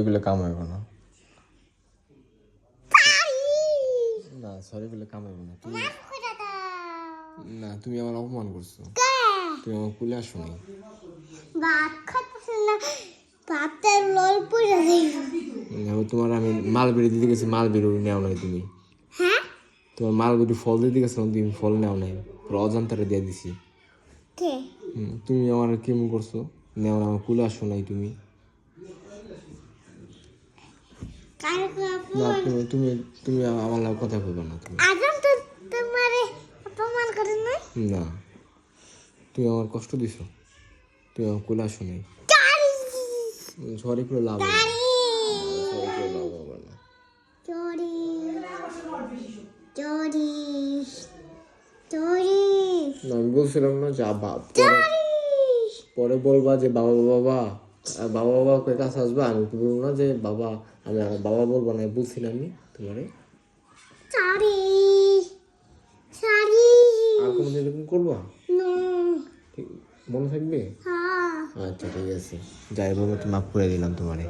এগুলো কাম হইব না, না সরি বলে কাম হইব না। তুমি না, তুমি আমার অপমান করছো, তুমি আমার কুলে আসো নাই। তোমার আমি মালবেরি দিতে গেছি, মালবেরি নেও নাই তুমি। তোমার মালবেরি ফল দিতে গেছিলাম, তুমি ফল নেও নাই, পুরো অজান্তারে দিয়ে দিছি। তুমি আমার কেমন করছো, নেও না, আমার কুলে আসো নাই তুমি। না তুমি তুমি তুমি আমার লাগে কথা বলবো না তুমি। না, তুমি আমার কষ্ট দিছো, তুমি আমার কুলে আসো নাই। সরি করে লাভ হবে না, সরি করে লাভ হবে না। না, আমি বলছিলাম না যে পরে বলবা যে বাবা বাবা, আর বাবা বাবা কয়ে কাছে আসবা, আমি তো বলবো না যে বাবা, আমি আমার বাবা বলবো না, বলছিলাম আমি তোমারে। আর কোনো দিন এরকম করবো, মনে থাকবে? আচ্ছা ঠিক আছে, যাই বলবো, মাফ করে দিলাম তোমারে।